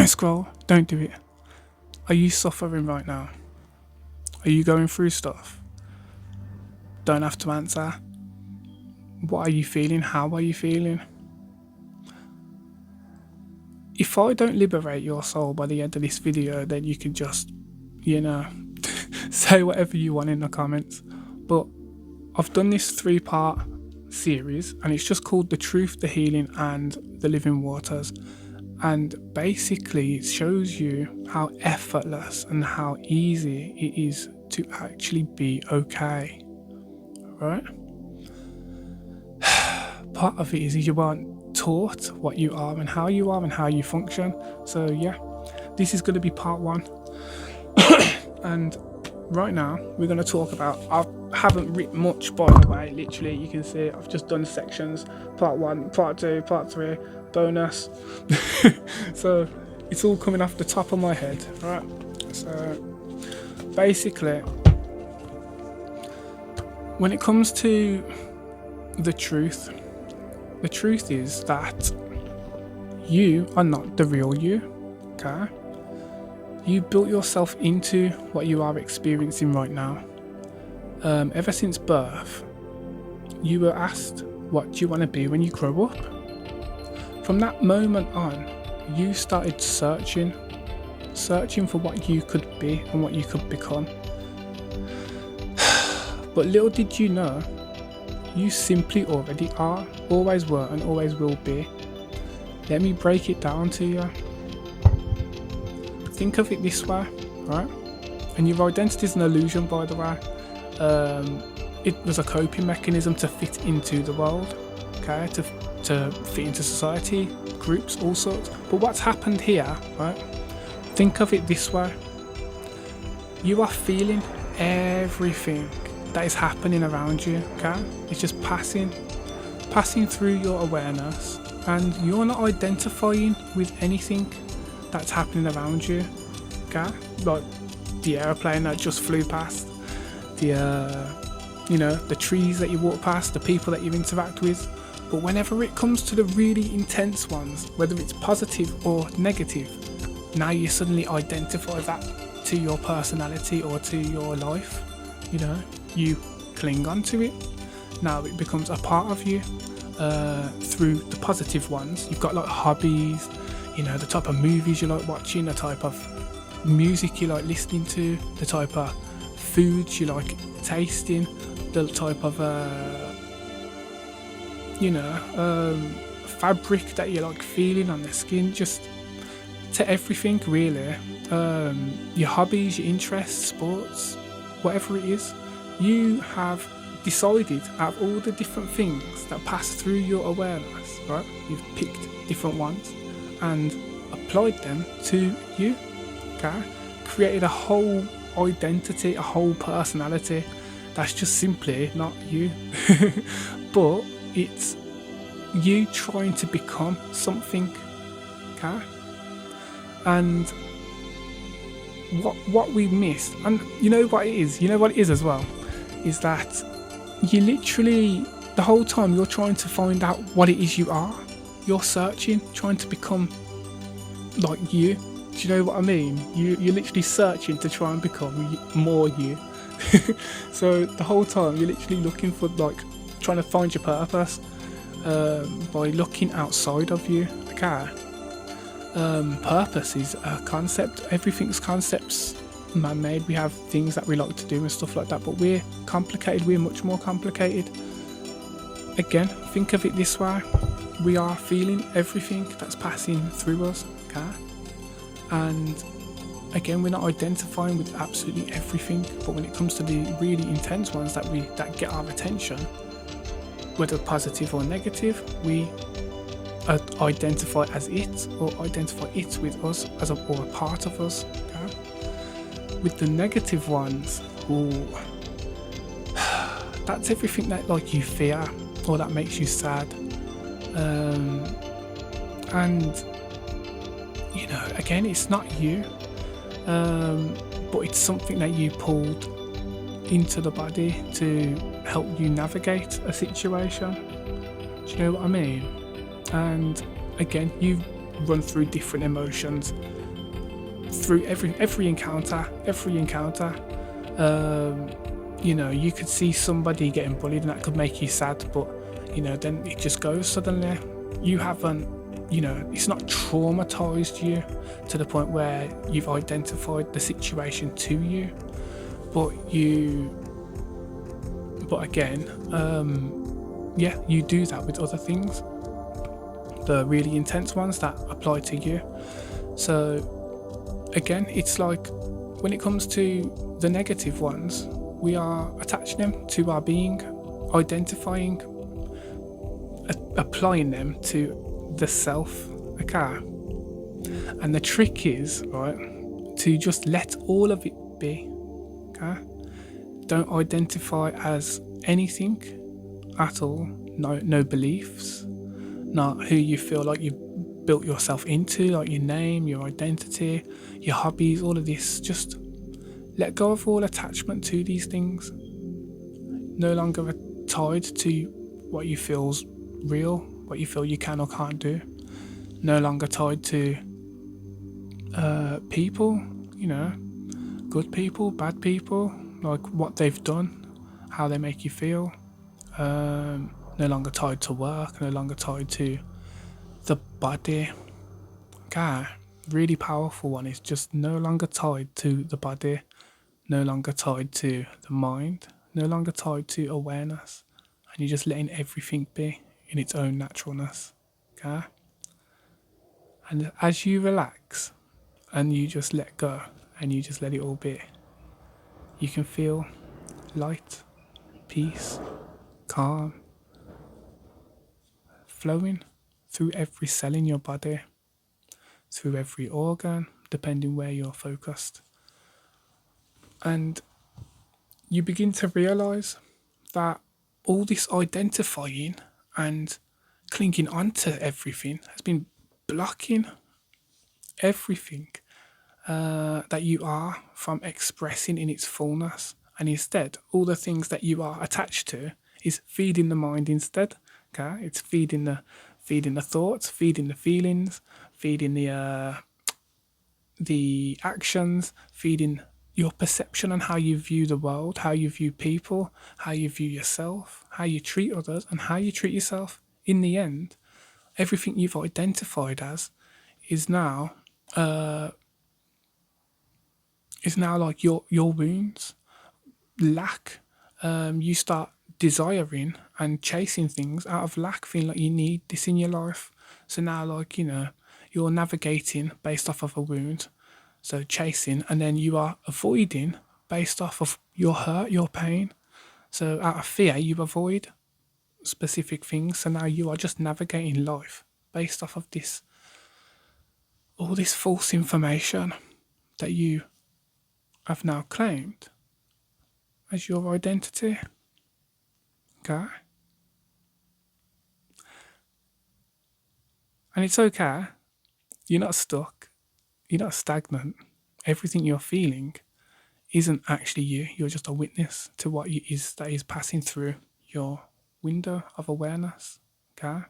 Don't scroll. Don't do it. Are you suffering right now? Are you going through stuff? Don't have to answer. What are you feeling? How are you feeling? If I don't liberate your soul by the end of this video, then you can just, say whatever you want in the comments. But I've done this 3-part series, and it's just called The Truth, The Healing, and The Living Waters. And basically it shows you how effortless and how easy it is to actually be okay. Right? Part of it is you aren't taught what you are and how you function. So yeah, this is going to be part 1. And right now we're going to talk about, I haven't written much, by the way. Literally, you can see I've just done sections: part 1, part 2, part 3, bonus. So it's all coming off the top of my head, right? So basically, when it comes to the truth is that you are not the real you. Okay? You built yourself into what you are experiencing right now. Ever since birth, you were asked, what do you want to be when you grow up? From that moment on, you started searching for what you could be and what you could become. But little did you know, you simply already are, always were, and always will be. Let me break it down to you. Think of it this way, right? And your identity is an illusion, by the way. It was a coping mechanism to fit into the world, okay? To fit into society, groups, all sorts. But what's happened here, right? Think of it this way. You are feeling everything that is happening around you, okay? It's just passing through your awareness, and you're not identifying with anything that's happening around you, okay? Like the airplane that just flew past, the trees that you walk past, the people that you interact with. But whenever it comes to the really intense ones, whether it's positive or negative, now you suddenly identify that to your personality or to your life. You cling on to it. Now it becomes a part of you. Through the positive ones, you've got like hobbies, the type of movies you like watching, the type of music you like listening to, the type of foods you like tasting, the type of fabric that you like feeling on the skin, just to everything really. Your hobbies, your interests, sports, whatever it is, you have decided out of all the different things that pass through your awareness, right? You've picked different ones and applied them to you, okay? Created a whole identity, a whole personality that's just simply not you. But it's you trying to become something, okay? And what we missed, and you know what it is as well, is that you literally, the whole time you're trying to find out what it is you are. You're searching, trying to become like you. Do you know what I mean? You're literally searching to try and become more you. So the whole time you're literally looking for, trying to find your purpose by looking outside of you. Okay? Purpose is a concept. Everything's concepts. Man-made. We have things that we like to do and stuff like that, but we're complicated. We're much more complicated. Again, think of it this way: we are feeling everything that's passing through us, okay? And again, we're not identifying with absolutely everything, but when it comes to the really intense ones that get our attention, whether positive or negative, we identify as it, or identify it with us or a part of us, okay? With the negative ones, that's everything that you fear or that makes you sad, and again, it's not you, but it's something that you pulled into the body to help you navigate a situation. Do you know what I mean? And again, you've run through different emotions through every encounter. You could see somebody getting bullied and that could make you sad, but then it just goes suddenly. You haven't, it's not traumatized you to the point where you've identified the situation to you, but again, you do that with other things, the really intense ones that apply to you. So again, it's like when it comes to the negative ones, we are attaching them to our being, identifying, applying them to the self. Okay. And the trick is, right, to just let all of it be. Okay. Don't identify as anything at all. No beliefs, not who you feel like you built yourself into, like your name, your identity, your hobbies, all of this. Just let go of all attachment to these things. No longer tied to what you feel's real, what you feel you can or can't do. No longer tied to people, good people, bad people, like what they've done, how they make you feel. No longer tied to work, no longer tied to the body. Okay, really powerful one is just no longer tied to the body, no longer tied to the mind, no longer tied to awareness, and you're just letting everything be in its own naturalness. Okay, and as you relax and you just let go and you just let it all be, you can feel light, peace, calm, flowing through every cell in your body, through every organ, depending where you're focused. And you begin to realize that all this identifying and clinging onto everything has been blocking everything that you are from expressing in its fullness. And instead, all the things that you are attached to is feeding the mind instead. Okay, it's feeding the thoughts, feeding the feelings, feeding the actions, feeding your perception on how you view the world, how you view people, how you view yourself, how you treat others, and how you treat yourself. In the end, everything you've identified as is now like your wounds, lack. You start desiring and chasing things out of lack, feeling like you need this in your life. So now, like, you're navigating based off of a wound, so chasing, and then you are avoiding based off of your hurt, your pain. So out of fear, you avoid specific things. So now you are just navigating life based off of all this false information that you have now claimed as your identity. Okay? And it's okay. You're not stuck. You're not stagnant. Everything you're feeling isn't actually you. You're just a witness to what that is passing through your window of awareness. Okay?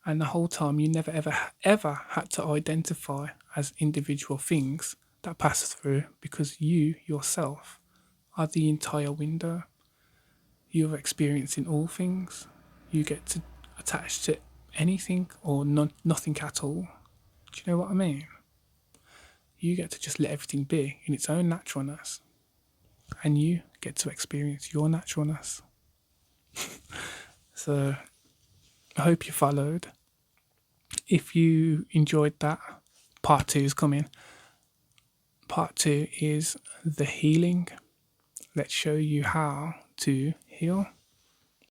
And the whole time you never ever had to identify as individual things that pass through, because you yourself are the entire window. You're experiencing all things. You get to attach to anything or nothing at all. Do you know what I mean? You get to just let everything be in its own naturalness, and you get to experience your naturalness. So I hope you followed. If you enjoyed that, part 2 is coming. Part 2 is the healing. Let's show you how to heal.